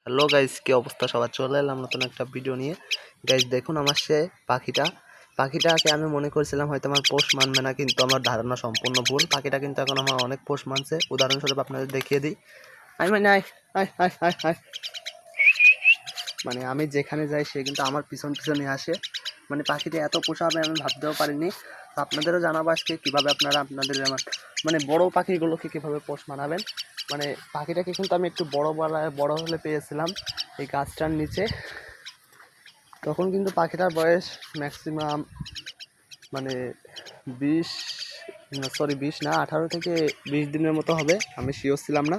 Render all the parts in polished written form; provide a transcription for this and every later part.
Hello guys, কি অবস্থা সবার? চলে এলাম নতুন একটা ভিডিও নিয়ে। গাইস দেখুন, আমার সে পাখিটাকে আমি মনে করেছিলাম হয়তো আমার পোষ মানবে না, কিন্তু আমার ধারণা সম্পূর্ণ ভুল। পাখিটা কিন্তু এখন আমার অনেক পোষ মানছে। উদাহরণস্বরূপ আপনাদের দেখিয়ে দিই। আই মানে আয় আয় আয় আয় আয় মানে আমি যেখানে যাই সে কিন্তু আমার পিছন পিছনে আসে। মানে পাখিটা এত পোষা হবে আমি ভাবতেও পারিনি। তো আপনাদেরও জানাবো আজকে কীভাবে আপনারা আপনাদের আমার মানে বড় পাখিগুলোকে কীভাবে পোষ মানাবেন। মানে পাখিটাকে কিন্তু আমি একটু বড় হলে পেয়েছিলাম এই গাছটার নিচে। তখন কিন্তু পাখিটার বয়স ম্যাক্সিমাম মানে 18 থেকে 20 দিনের মতো হবে, আমি শিওর ছিলাম না।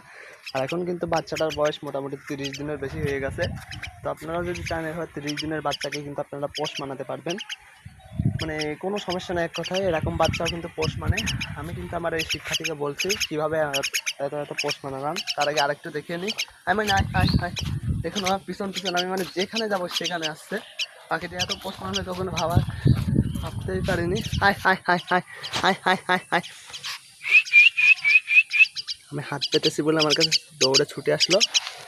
আর এখন কিন্তু বাচ্চাটার বয়স মোটামুটি 30 দিনের বেশি হয়ে গেছে। তো আপনারা যদি চান এবার 30 দিনের বাচ্চাকে কিন্তু আপনারা পোষ মানাতে পারবেন, মানে কোনো সমস্যা নেই। এক কথায় এরকম বাচ্চাও কিন্তু পোষ মানে। আমি কিন্তু আমার এই শিক্ষার্থীকে বলছি কীভাবে এত পোষ মানালাম। তার আগে আরেকটু দেখিয়ে নিই। আমি দেখুন আমার পিছন আমি মানে যেখানে যাবো সেখানে আসছে। পাখিটি এত পোষ মানাবে তখন ভাবতেই পারিনি। আমি হাত পেতেছি বলে আমার কাছে দৌড়ে ছুটে আসলো।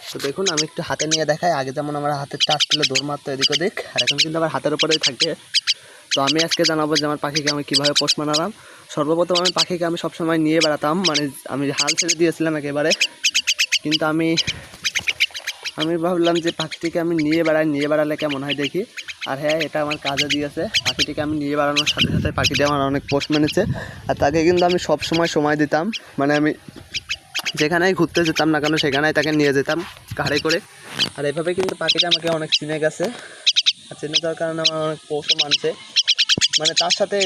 তো দেখুন আমি একটু হাতে নিয়ে দেখাই। আগে যেমন আমার হাতের টাচ তুলে দৌড় মারতো এদিক ওদিক, আর এখন কিন্তু আমার হাতের উপরেই থাকে। তো আমি আজকে জানাবো যে আমার পাখিকে আমি কীভাবে পোষ মানালাম। সর্বপ্রথম আমি পাখিকে সবসময় নিয়ে বেড়াতাম, মানে আমি হাল ছেড়ে দিয়েছিলাম একেবারে। কিন্তু আমি ভাবলাম যে পাখিটিকে আমি নিয়ে বেড়ালে কেমন হয় দেখি। আর হ্যাঁ, এটা আমার কাজে দিয়েছে। পাখিটিকে আমি নিয়ে বেড়ানোর সাথে সাথে পাখিটি আমার অনেক পোষ মেনেছে। আর তাকে কিন্তু আমি সময় দিতাম, মানে আমি যেখানেই ঘুরতে যেতাম না কেন সেখানেই তাকে নিয়ে যেতাম গাড়ি করে। আর এভাবে কিন্তু পাখিটা আমাকে অনেক চিনে গেছে। আর চিনে যাওয়ার কারণে আমার অনেক পোষও মানছে। মানে তার সাথে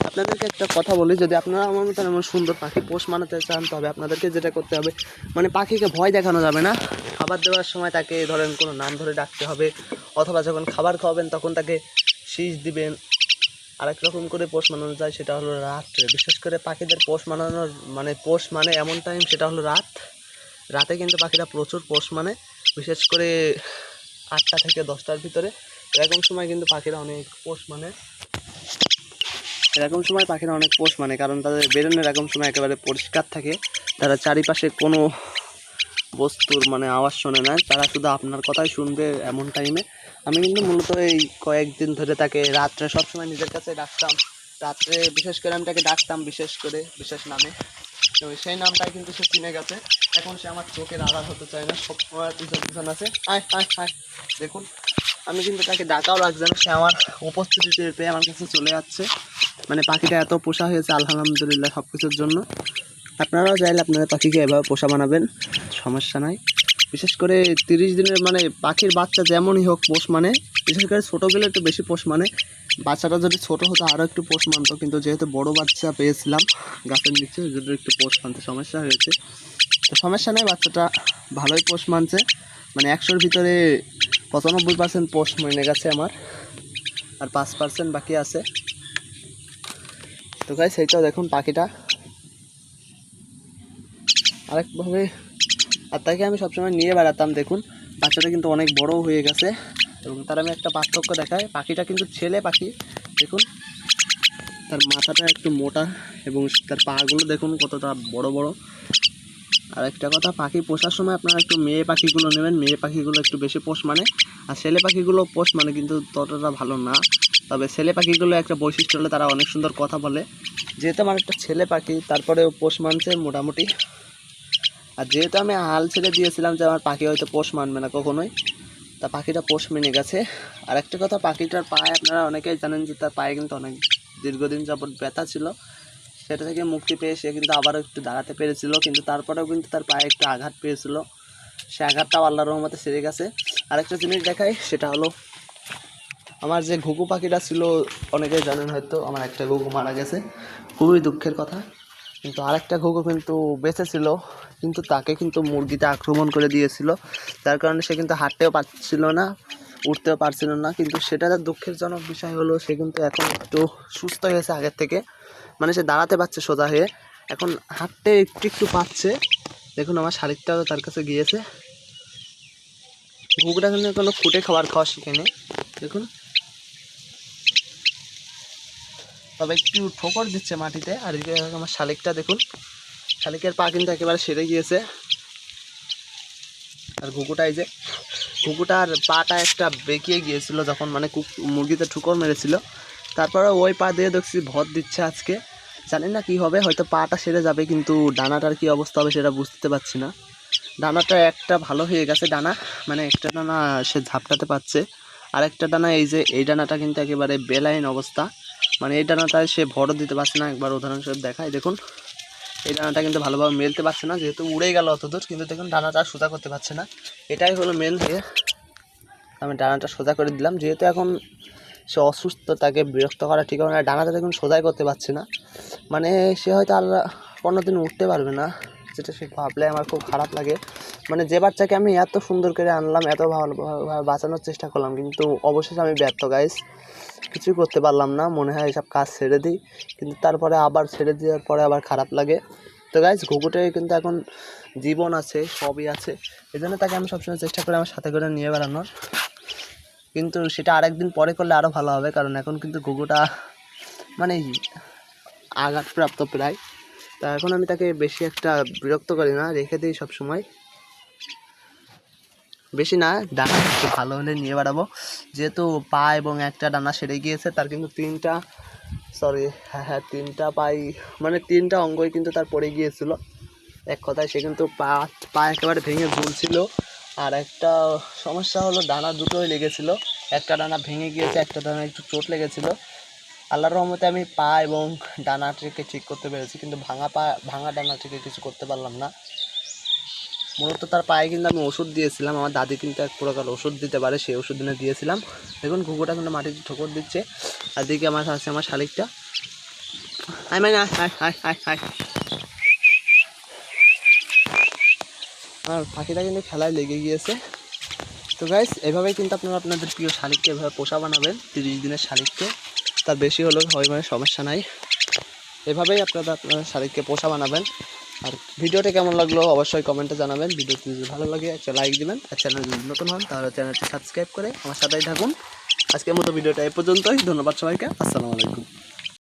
আপনাদেরকে একটা কথা বলি, যদি আপনারা আমার মতন এমন সুন্দর পাখি পোষ মানাতে চান তবে আপনাদেরকে যেটা করতে হবে, মানে পাখিকে ভয় দেখানো যাবে না। খাবার দেওয়ার সময় তাকে ধরেন কোনো নাম ধরে ডাকতে হবে, অথবা যখন খাবার খাওয়াবেন তখন তাকে শীষ দিবেন। আরেক রকম করে পোষ মানানো যায়, সেটা হলো রাত্রে। বিশেষ করে পাখিদের পোষ মানে এমন টাইম, সেটা হলো রাতে কিন্তু পাখিরা প্রচুর পোষ মানে, বিশেষ করে 8টা থেকে 10টার ভিতরে। এরকম সময় কিন্তু পাখিরা অনেক পোষ মানে কারণ তাদের বেরোনোর এরকম সময় একেবারে পরিষ্কার থাকে। তারা চারিপাশে কোনো বস্তুর আওয়াজ শোনে না, তারা শুধু আপনার কথাই শুনবে এমন টাইমে। আমি কিন্তু মূলত এই কয়েকদিন ধরে তাকে রাত্রে সবসময় নিজের কাছে ডাকতাম। রাত্রে বিশেষ করে আমি তাকে ডাকতাম বিশেষ নামে। তো সেই নামটাই কিন্তু সে চিনে গেছে। এখন সে আমার চোখের আড়াল হতে চায় না, সবসময় পিছন আছে। দেখুন আমি কিন্তু তাকে ডাকাও লাগছে না, সে আমার উপস্থিতিতে পেয়ে আমার কাছে চলে যাচ্ছে। মানে পাখিটা এত পোষা হয়েছে আলহামদুলিল্লাহ সব কিছুর জন্য। আপনারাও চাইলে আপনাদের পাখিকে এভাবে পোষা বানাবেন, সমস্যা নাই। বিশেষ করে 30 দিনের পাখির বাচ্চা যেমনই হোক পোষ মানে, বিশেষ করে ছোটোগুলো একটু বেশি পোষ মানে। বাচ্চাটা যদি ছোটো হতো আরও একটু পোষ মানতো, কিন্তু যেহেতু বড় বাচ্চা পেয়েছিলাম গাছের নিচে, যদি একটু পোষ মানতে সমস্যা হয়েছে। তো সমস্যা নেই, বাচ্চাটা ভালোই পোষ মানছে। মানে 100-র ভিতরে 95% পোষ মেনে গেছে আমার, আর 5% বাকি আছে। তো গাইস সেইটাও দেখুন পাখিটা আরেকভাবে। আর তাকে আমি সবসময় নিয়ে বেড়াতাম। দেখুন বাচ্চাটা কিন্তু অনেক বড় হয়ে গেছে, এবং তার আমি একটা পার্থক্য দেখাই। পাখিটা কিন্তু ছেলে পাখি। দেখুন তার মাথাটা একটু মোটা, এবং তার পাগুলো দেখুন কতটা বড় বড়। আর একটা কথা, পাখি পোষার সময় আপনারা একটু মেয়ে পাখিগুলো নেবেন। মেয়ে পাখিগুলো একটু বেশি পোষ মানে, আর ছেলে পাখিগুলো পোষ মানে কিন্তু ততটা ভালো না। তবে ছেলে পাখিগুলো একটা বৈশিষ্ট্য হলে তারা অনেক সুন্দর কথা বলে। যেহেতু আমার একটা ছেলে পাখি, তারপরেও পোষ মানছে মোটামুটি। আর যেহেতু আমি হাল ছেড়ে দিয়েছিলাম যে আমার পাখি হয়তো পোষ মানবে না কখনোই, তা পাখিটা পোষ মেনে গেছে। আর একটা কথা, পাখিটার পায়ে আপনারা অনেকেই জানেন যে তার পায়ে কিন্তু অনেক দীর্ঘদিন যাবৎ ব্যথা ছিল। সেটা থেকে মুক্তি পেয়ে সে কিন্তু আবারও একটু দাঁড়াতে পেরেছিল, কিন্তু তারপরেও কিন্তু তার পায়ে একটু আঘাত পেয়েছিল। সে আঘাতটাও আল্লাহর রহমতে সেরে গেছে। আরেকটা জিনিস দেখাই, সেটা হলো আমার যে ঘুঘু পাখিটা ছিল, অনেকেই জানেন হয়তো, আমার একটা ঘুঘু মারা গেছে, খুবই দুঃখের কথা। কিন্তু আরেকটা ঘুঘু কিন্তু বেঁচে ছিল, কিন্তু তাকে কিন্তু মুরগিতে আক্রমণ করে দিয়েছিল। যার কারণে সে কিন্তু হাঁটতেও পারছিল না, উঠতেও পারছিল না। কিন্তু সেটা তার দুঃখেরজনক বিষয় হলো, সে কিন্তু এখন একটু সুস্থ হয়েছে আগের থেকে। মানে সে দাঁড়াতে পারছে সোজা হয়ে, এখন হাঁটতে একটু একটু পাচ্ছে। দেখুন আমার শালিকটাও তার কাছে গিয়েছে। ঘুঘুটা কিন্তু কোনো ফুটে খাবার খাওয়া শিখেনি। দেখুন তবে একটু ঠোকর দিচ্ছে মাটিতে। আর এদিকে আমার শালিকটা দেখুন, শালিকের পা কিন্তু একেবারে সেরে গিয়েছে। আর ঘুঘুটা এই যে ঘুঘুটার পাটা একটা বেঁকিয়ে গিয়েছিল যখন মানে মুরগিতে ঠুকর মেরেছিল, তারপরে ওই পা দিয়ে দেখছি ভর দিচ্ছে আজকে। জানি না কি হবে, হয়তো পাটা সেরে যাবে, কিন্তু ডানাটার কি অবস্থা হবে সেটা বুঝতে পারছি না। ডানাটা একটা ভালো হয়ে গেছে ডানা, মানে একটা ডানা সে ঝাপটাতে পারছে, আর একটা ডানা এই যে এই ডানাটা কিন্তু একেবারে বেলাইন অবস্থা, মানে এই ডানাটায় সে ভরও দিতে পারছে না। একবার উদাহরণস্বরূপ দেখায়, দেখুন এই ডানাটা কিন্তু ভালোভাবে মেলতে পারছে না, যেহেতু উড়ে গেল অতদূর, কিন্তু দেখুন ডানাটা সোজা করতে পারছে না। এটাই হলো মেন হয়ে আমি ডানাটা সোজা করে দিলাম, যেহেতু এখন সে অসুস্থ, তাকে বিরক্ত করা ঠিক হবে না। ডানাটা দেখুন সোজাই করতে পারছে না, মানে সে হয়তো আর 15 দিন উঠতে পারবে না, যেটা সে ভাবলে আমার খুব খারাপ লাগে। মানে যে বাচ্চাকে আমি এত সুন্দর করে আনলাম, এত ভালোভাবে বাঁচানোর চেষ্টা করলাম, কিন্তু অবশেষে আমি ব্যর্থ গাইস, কিছুই করতে পারলাম না। মনে হয় এসব কাজ ছেড়ে দিই, কিন্তু তারপরে আবার ছেড়ে দেওয়ার পরে আবার খারাপ লাগে। তো গাইস ঘুঘুটে কিন্তু এখন জীবন আছে, সবই আছে, এই জন্য তাকে আমি সবসময় চেষ্টা করি আমার সাথে করে নিয়ে বেড়ানোর, কিন্তু সেটা আরেকদিন পরে করলে আরও ভালো হবে, কারণ এখন কিন্তু ঘুঘুটা মানে আঘাতপ্রাপ্ত প্রায়। তা এখন আমি তাকে বেশি একটা বিরক্ত করি না, রেখে দিই সবসময়, বেশি না, ডানা একটু ভালো হলে নিয়ে বেড়াবো। যেহেতু পা এবং একটা ডানা সেরে গিয়েছে, তার কিন্তু তিনটা পাই, মানে 3টা অঙ্গই কিন্তু তার পড়ে গিয়েছিল। এক কথায় সে কিন্তু পা একেবারে ভেঙে ঝুলছিল। আর একটা সমস্যা হলো ডানা দুটোই লেগেছিল, একটা ডানা ভেঙে গিয়েছে, একটা ডানা একটু চোট লেগেছিল। আল্লাহর রহমতে আমি পা এবং ডানাটিকে ঠিক করতে পেরেছি, কিন্তু ভাঙা ডানাটিকে কিছু করতে পারলাম না। মূলত তার পায়ে কিন্তু আমি ওষুধ দিয়েছিলাম, আমার দাদি কিন্তু এক প্রকার ওষুধ দিতে পারে, সেই ওষুধ দিনে দিয়েছিলাম। দেখুন ঘুঘুটা কিন্তু মাটিতে ঠোকর দিচ্ছে, আর দিকে আমার আছে আমার শালিকটা। আয় মানে আয়। আমার পাখিটা কিন্তু খেলায় লেগে গিয়েছে। তো গাইস এভাবেই কিন্তু আপনারা আপনাদের প্রিয় শালিককে এভাবে পোষা বানাবেন, 30 দিনের শালিককে, তার বেশি হলেও হয় মানে সমস্যা নাই। এভাবেই আপনারা আপনার শালিককে পোষা বানাবেন। আর ভিডিওটা কেমন লাগলো অবশ্যই কমেন্টে জানাবেন। ভিডিওটি যদি ভালো লাগে একটা লাইক দিবেন, আর চ্যানেল যদি নতুন হন তাহলে চ্যানেলটি সাবস্ক্রাইব করে আমার সাথেই থাকুন। আজকের মতো ভিডিওটা এই পর্যন্তই। ধন্যবাদ সবাইকে। আসসালামু আলাইকুম।